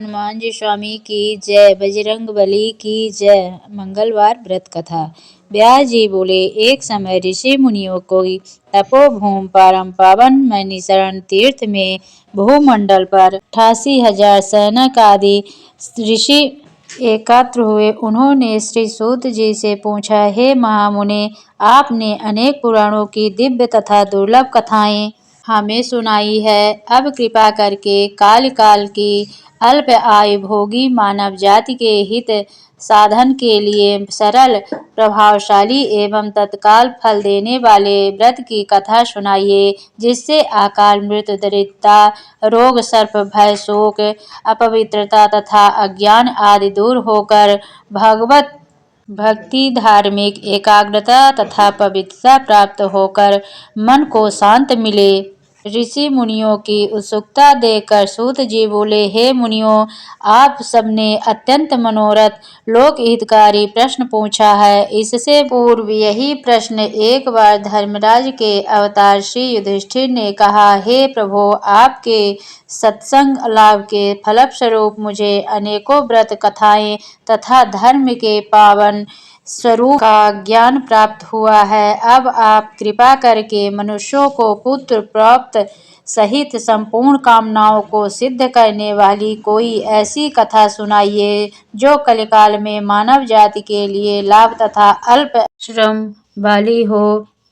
हनुमान जी स्वामी की जय। बजरंगबली की जय। मंगलवार व्रत कथा। व्यास जी बोले, एक समय ऋषि मुनियों को तपोभूमि परम पावन मणिशरण तीर्थ में भूमंडल पर 88,000 सैनिक आदि ऋषि एकत्र हुए। उन्होंने श्री सूत जी से पूछा, हे महामुने, आपने अनेक पुराणों की दिव्य तथा दुर्लभ कथाएं हमें सुनाई है। अब कृपा करके काल काल की अल्प आयु भोगी मानव जाति के हित साधन के लिए सरल, प्रभावशाली एवं तत्काल फल देने वाले व्रत की कथा सुनाइए, जिससे अकाल मृत्यु, दरिद्रता, रोग, सर्प भय, शोक, अपवित्रता तथा अज्ञान आदि दूर होकर भगवत भक्ति, धार्मिक एकाग्रता तथा पवित्रता प्राप्त होकर मन को शांत मिले। ऋषि मुनियों की उत्सुकता देखकर सूत जी बोले, हे मुनियों, आप सबने अत्यंत मनोरथ लोक हितकारी प्रश्न पूछा है। इससे पूर्व यही प्रश्न एक बार धर्मराज के अवतार श्री युधिष्ठिर ने कहा, हे प्रभो, आपके सत्संग लाभ के फलस्वरूप मुझे अनेकों व्रत कथाएं तथा धर्म के पावन स्वरूप का ज्ञान प्राप्त हुआ है। अब आप कृपा करके मनुष्यों को पुत्र प्राप्त सहित संपूर्ण कामनाओं को सिद्ध करने वाली कोई ऐसी कथा सुनाइए जो कलिकाल में मानव जाति के लिए लाभ तथा अल्प श्रम वाली हो।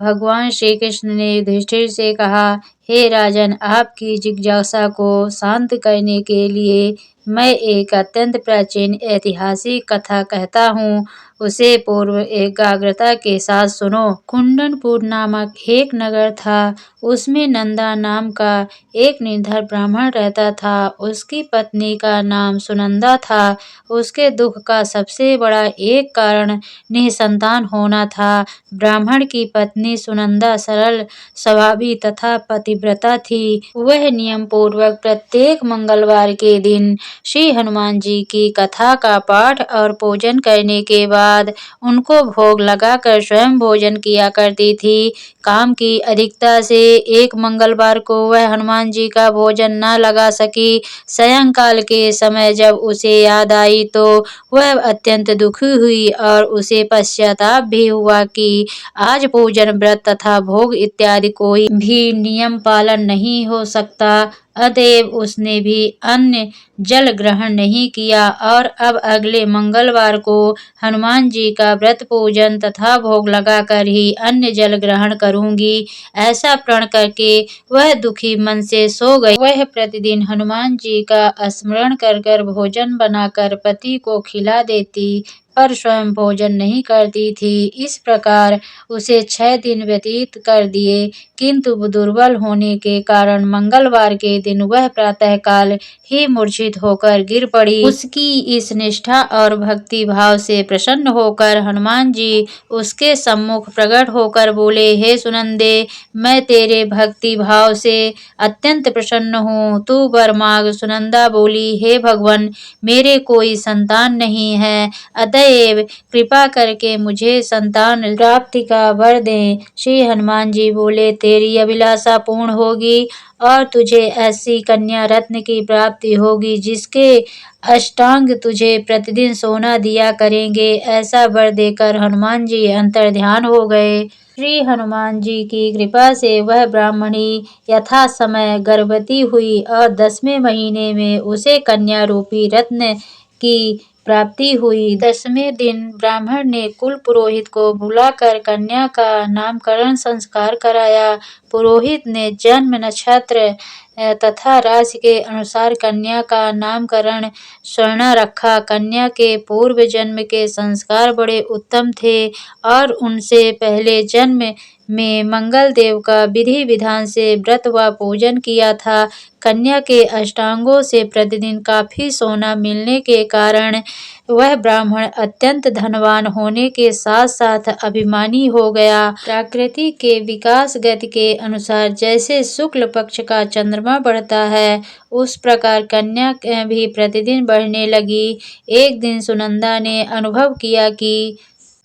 भगवान श्री कृष्ण ने युधिष्ठिर से कहा, हे राजन, आपकी जिज्ञासा को शांत करने के लिए मैं एक अत्यंत प्राचीन ऐतिहासिक कथा कहता हूँ। उसे पूर्व एकाग्रता के साथ सुनो। कुंदनपुर नामक एक नगर था। उसमें नंदा नाम का एक निर्धन ब्राह्मण रहता था। उसकी पत्नी का नाम सुनंदा था। उसके दुख का सबसे बड़ा एक कारण निसंतान होना था। ब्राह्मण की पत्नी सुनंदा सरल स्वभावी तथा पतिव्रता थी। वह नियम पूर्वक प्रत्येक मंगलवार के दिन श्री हनुमान जी की कथा का पाठ और पूजन करने के बाद उनको भोग लगाकर स्वयं भोजन किया करती थी। काम की अधिकता से एक मंगलवार को वह हनुमान जी का भोजन न लगा सकी। सायंकाल के समय जब उसे याद आई तो वह अत्यंत दुखी हुई और उसे पश्चाताप भी हुआ कि आज पूजन, व्रत तथा भोग इत्यादि कोई भी नियम पालन नहीं हो सकता। अतएव उसने भी अन्न जल ग्रहण नहीं किया और अब अगले मंगलवार को हनुमान जी का व्रत, पूजन तथा भोग लगाकर ही अन्न जल ग्रहण करूंगी, ऐसा प्रण करके वह दुखी मन से सो गई। वह प्रतिदिन हनुमान जी का स्मरण कर कर भोजन बनाकर पति को खिला देती, पर स्वयं भोजन नहीं करती थी। इस प्रकार उसे 6 दिन व्यतीत कर दिए, किंतु दुर्बल होने के कारण मंगलवार के दिन वह प्रातःकाल ही मूर्छित होकर गिर पड़ी। उसकी इस निष्ठा और भक्ति भाव से प्रसन्न होकर हनुमान जी उसके सम्मुख प्रकट होकर बोले, हे सुनंदे, मैं तेरे भक्ति भाव से अत्यंत प्रसन्न हूँ, तू वर मांग। सुनंदा बोली, हे भगवान, मेरे कोई संतान नहीं है, अतएव कृपा करके मुझे संतान प्राप्ति का वर दें। श्री हनुमान जी बोले, तेरी अभिलाषा पूर्ण होगी और तुझे ऐसी कन्या रत्न की प्राप्ति होगी जिसके अष्टांग तुझे प्रतिदिन सोना दिया करेंगे। ऐसा वर देकर हनुमान जी अंतर्ध्यान हो गए। श्री हनुमान जी की कृपा से वह ब्राह्मणी यथा समय गर्भवती हुई और 10वें महीने में उसे कन्या रूपी रत्न की प्राप्ति हुई। 10वें दिन ब्राह्मण ने कुल पुरोहित को बुलाकर कन्या का नामकरण संस्कार कराया। पुरोहित ने जन्म, नक्षत्र तथा राशि के अनुसार कन्या का नामकरण स्वर्णा रखा। कन्या के पूर्व जन्म के संस्कार बड़े उत्तम थे और उनसे पहले जन्म में मंगल देव का विधि विधान से व्रत व पूजन किया था। कन्या के अष्टांगों से प्रतिदिन काफी सोना मिलने के कारण वह ब्राह्मण अत्यंत धनवान होने के साथ साथ अभिमानी हो गया। प्रकृति के विकास गति के अनुसार जैसे शुक्ल पक्ष का चंद्रमा बढ़ता है, उस प्रकार कन्या भी प्रतिदिन बढ़ने लगी। एक दिन सुनंदा ने अनुभव किया कि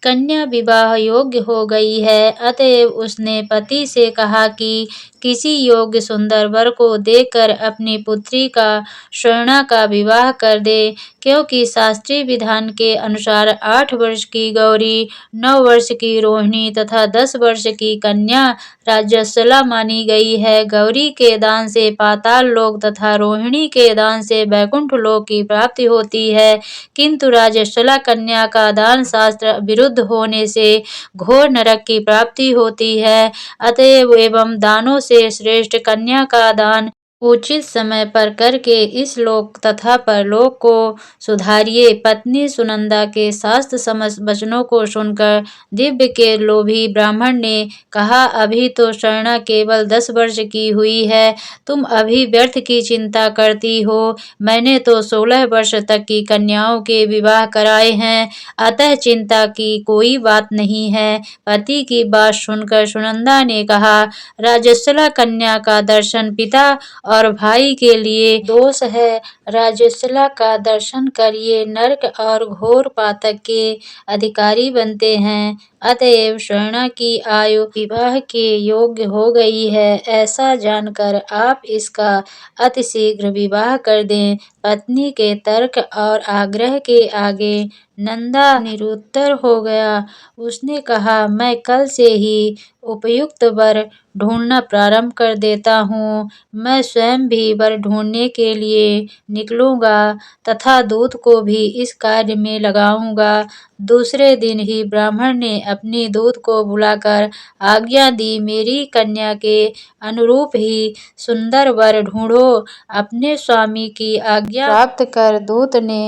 कन्या विवाह योग्य हो गई है, अतएव उसने पति से कहा कि किसी योग्य सुंदर वर को देखकर अपनी पुत्री का स्वर्णा का विवाह कर दे, क्योंकि शास्त्रीय विधान के अनुसार 8 वर्ष की गौरी, 9 वर्ष की रोहिणी तथा 10 वर्ष की कन्या राज्यशला मानी गई है। गौरी के दान से पाताल लोक तथा रोहिणी के दान से वैकुंठ लोक की प्राप्ति होती है, किंतु राज्यशला कन्या का दान शास्त्र विरुद्ध होने से घोर नरक की प्राप्ति होती है। अतएव एवं दानों से श्रेष्ठ कन्या का दान उचित समय पर करके इस लोक तथा परलोक को सुधारिए। पत्नी सुनंदा के शास्त्र समस्त वचनों को सुनकर दिव्य के लोभी ब्राह्मण ने कहा, अभी तो स्वर्णा केवल 10 वर्ष की हुई है, तुम अभी व्यर्थ की चिंता करती हो। मैंने तो 16 वर्ष तक की कन्याओं के विवाह कराए हैं, अतः चिंता की कोई बात नहीं है। पति की बात सुनकर सुनंदा ने कहा, राजश्री कन्या का दर्शन पिता और भाई के लिए दोष है। राजश्री का दर्शन कर ये नरक और घोर पातक के अधिकारी बनते हैं। अतएव स्वर्णा की आयु विवाह के योग्य हो गई है, ऐसा जानकर आप इसका अतिशीघ्र विवाह कर दें। पत्नी के तर्क और आग्रह के आगे नंदा निरुत्तर हो गया। उसने कहा, मैं कल से ही उपयुक्त वर ढूंढना प्रारंभ कर देता हूँ। मैं स्वयं भी वर ढूंढने के लिए निकलूंगा तथा दूत को भी इस कार्य में लगाऊंगा। दूसरे दिन ही ब्राह्मण ने अपनी दूत को बुलाकर आज्ञा दी, मेरी कन्या के अनुरूप ही सुंदर वर ढूंढो। अपने स्वामी की आज्ञा प्राप्त कर दूत ने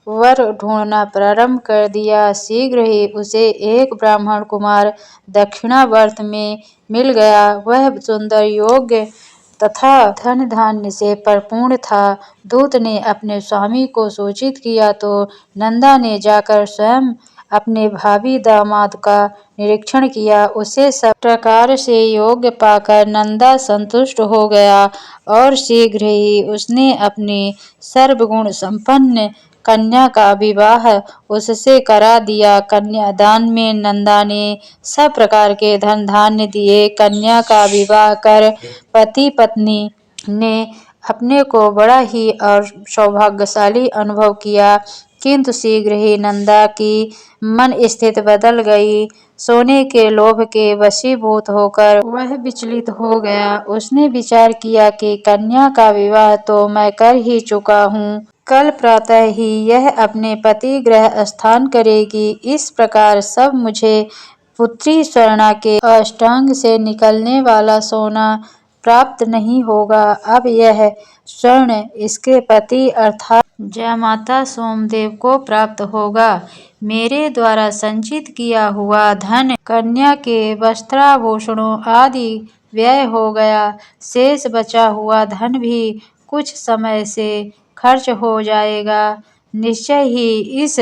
वर ढूंढना प्रारंभ कर दिया। शीघ्र ही उसे एक ब्राह्मण कुमार दक्षिणावर्त में मिल गया। वह सुंदर, योग्य तथा धन धान्य से परिपूर्ण था। दूत ने अपने स्वामी को सूचित किया तो नंदा ने जाकर स्वयं अपने भावी दामाद का निरीक्षण किया। उसे सब प्रकार से योग्य पाकर नंदा संतुष्ट हो गया और शीघ्र ही उसने अपनी सर्वगुण संपन्न कन्या का विवाह उससे करा दिया। कन्यादान में नंदा ने सब प्रकार के धन धान्य दिए। कन्या का विवाह कर पति पत्नी ने अपने को बड़ा ही और सौभाग्यशाली अनुभव किया, किंतु शीघ्र ही नंदा की मन स्थिति बदल गई। सोने के लोभ के वशीभूत होकर वह विचलित हो गया। उसने विचार किया कि कन्या का विवाह तो मैं कर ही चुका हूँ, कल प्रातः ही यह अपने पति गृह स्थान करेगी। इस प्रकार सब मुझे पुत्री स्वर्णा के अष्टांग से निकलने वाला सोना प्राप्त नहीं होगा। अब यह स्वर्ण इसके पति अर्थात जयमाता सोमदेव को प्राप्त होगा। मेरे द्वारा संचित किया हुआ धन, कन्या के वस्त्राभूषणों आदि व्यय हो गया। शेष बचा हुआ धन भी कुछ समय से खर्च हो जाएगा। निश्चय ही इस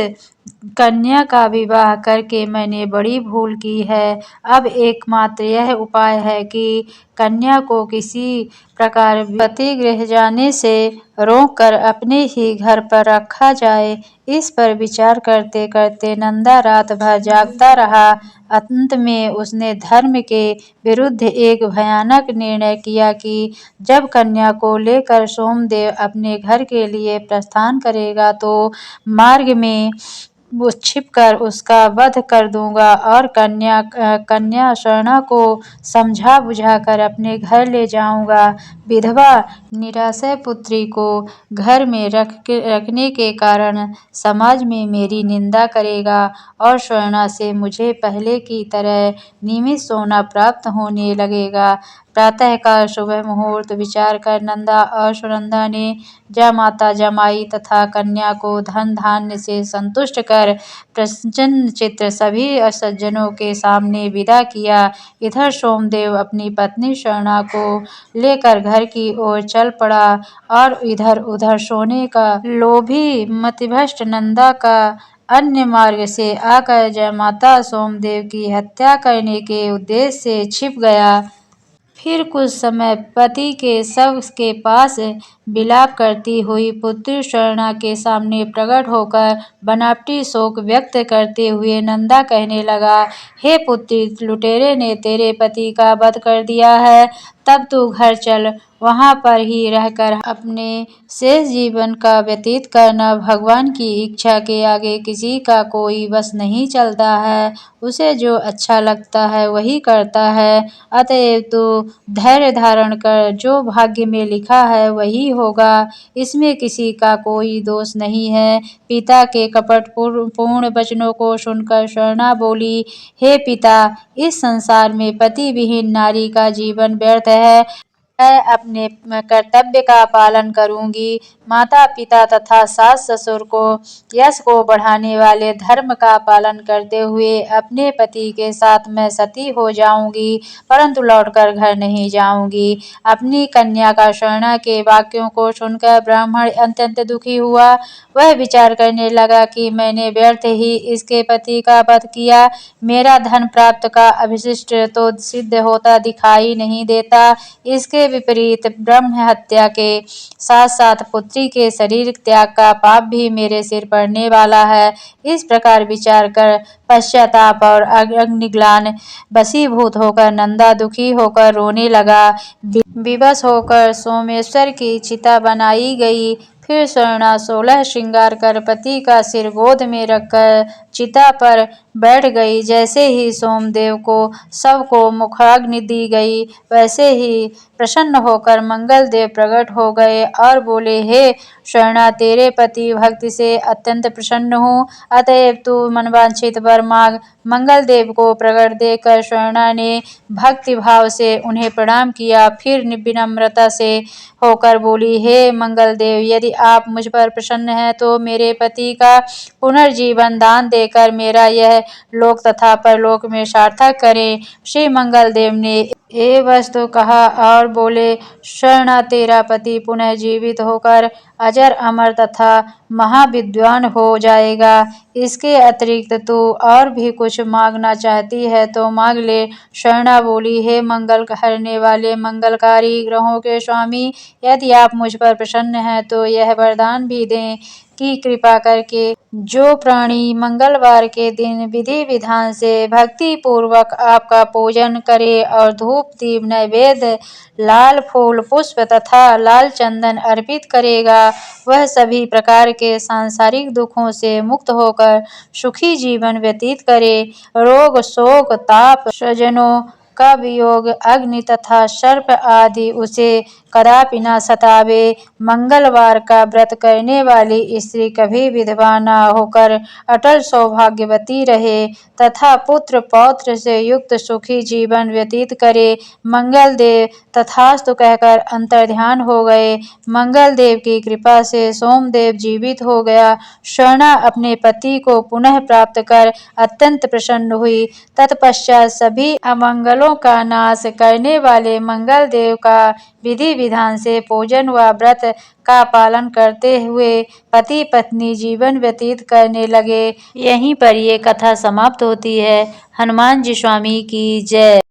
कन्या का विवाह करके मैंने बड़ी भूल की है। अब एकमात्र यह उपाय है कि कन्या को किसी प्रकार पति गृह जाने से रोककर अपने ही घर पर रखा जाए। इस पर विचार करते करते नंदा रात भर जागता रहा। अंत में उसने धर्म के विरुद्ध एक भयानक निर्णय किया कि जब कन्या को लेकर सोमदेव अपने घर के लिए प्रस्थान करेगा तो मार्ग में वो छिपकर उसका वध कर दूंगा और कन्या स्वर्णा को समझा बुझाकर अपने घर ले जाऊंगा। विधवा निराश्रय पुत्री को घर में रखने के कारण समाज में मेरी निंदा करेगा और स्वर्णा से मुझे पहले की तरह नियमित सोना प्राप्त होने लगेगा। प्रातःकाल सुबह मुहूर्त विचार कर नंदा और सुनंदा ने जयमाता जमाई तथा कन्या को धन धान्य से संतुष्ट कर प्रसन्न चित्त सभी सज्जनों के सामने विदा किया। इधर सोमदेव अपनी पत्नी स्वर्णा को लेकर घर की ओर चल पड़ा और इधर उधर सोने का लोभी मतिभ्रष्ट नंदा का अन्य मार्ग से आकर जयमाता सोमदेव की हत्या करने के उद्देश्य से छिप गया। फिर कुछ समय पति के शव के पास विलाप करती हुई पुत्री स्वर्णा के सामने प्रकट होकर बनावटी शोक व्यक्त करते हुए नंदा कहने लगा, हे पुत्री, लुटेरे ने तेरे पति का वध कर दिया है। तब तू घर चल, वहां पर ही रहकर अपने शेष जीवन का व्यतीत करना। भगवान की इच्छा के आगे किसी का कोई बस नहीं चलता है। उसे जो अच्छा लगता है वही करता है। अतएव तू धैर्य धारण कर, जो भाग्य में लिखा है वही होगा। इसमें किसी का कोई दोष नहीं है। पिता के कपट पूर्ण वचनों को सुनकर स्वर्णा बोली, हे पिता, इस संसार में पति विहीन नारी का जीवन व्यर्थ है। मैं अपने कर्तव्य का पालन करूंगी। माता पिता तथा सास ससुर को यश को बढ़ाने वाले धर्म का पालन करते हुए अपने पति के साथ मैं सती हो जाऊंगी, परंतु लौटकर घर नहीं जाऊंगी। अपनी कन्या का स्वर्णा के वाक्यों को सुनकर ब्राह्मण अत्यंत दुखी हुआ। वह विचार करने लगा कि मैंने व्यर्थ ही इसके पति का वध किया। मेरा धन प्राप्त का अभिष्ट तो सिद्ध होता दिखाई नहीं देता। इसके विपरीत ब्रह्म हत्या के साथ साथ पुत्री के शरीर त्याग का पाप भी मेरे सिर पड़ने वाला है। इस प्रकार विचार कर पश्चाताप और अग्निग्लान वशीभूत होकर नंदा दुखी होकर रोने लगा। विवश होकर सोमेश्वर की चिता बनाई गई। फिर स्वर्णा 16 श्रृंगार कर पति का सिर गोद में रखकर चिता पर बैठ गई। जैसे ही सोमदेव को शव को मुखाग्नि दी गई, वैसे ही प्रसन्न होकर मंगल देव प्रकट हो गए और बोले, हे स्वर्णा, तेरे पति भक्ति से अत्यंत प्रसन्न हूँ, अतएव तू मनवांछित वर मांग। मंगल देव को प्रकट देखकर स्वर्णा ने भक्ति भाव से उन्हें प्रणाम किया। फिर विनम्रता से होकर बोली, हे मंगल देव, यदि आप मुझ पर प्रसन्न हैं तो मेरे पति का पुनर्जीवन दान देकर मेरा यह लोक तथा परलोक में सार्थक करें। श्री मंगल देव ने ये वस्तु कहा और बोले, स्वर्णा, तेरा पति पुनः जीवित होकर अजर अमर तथा महाविद्वान हो जाएगा। इसके अतिरिक्त तू और भी कुछ मांगना चाहती है तो मांग ले। स्वर्णा बोली, हे मंगल हरने वाले मंगलकारी ग्रहों के स्वामी, यदि आप मुझ पर प्रसन्न हैं तो यह वरदान भी दें कि कृपा करके जो प्राणी मंगलवार के दिन विधि विधान से भक्ति पूर्वक आपका पूजन करे और धूप दीप नैवेद्य लाल फूल पुष्प तथा लाल चंदन अर्पित करेगा, वह सभी प्रकार के सांसारिक दुखों से मुक्त होकर सुखी जीवन व्यतीत करे। रोग शोक ताप स्वजनों का वियोग अग्नि तथा सर्प आदि उसे कदापि न सतावे। मंगलवार का व्रत करने वाली स्त्री कभी विधवा न होकर अटल सौभाग्यवती रहे तथा पुत्र पौत्र से युक्त सुखी जीवन व्यतीत करे। मंगल देव तथास्तु कहकर अंतर्ध्यान हो गए। मंगल देव की कृपा से सोमदेव जीवित हो गया। स्वर्णा अपने पति को पुनः प्राप्त कर अत्यंत प्रसन्न हुई। तत्पश्चात सभी अमंगलों का नाश करने वाले मंगल देव का विधि विधान से पूजन व व्रत का पालन करते हुए पति पत्नी जीवन व्यतीत करने लगे। यहीं पर ये कथा समाप्त होती है। हनुमान जी स्वामी की जय।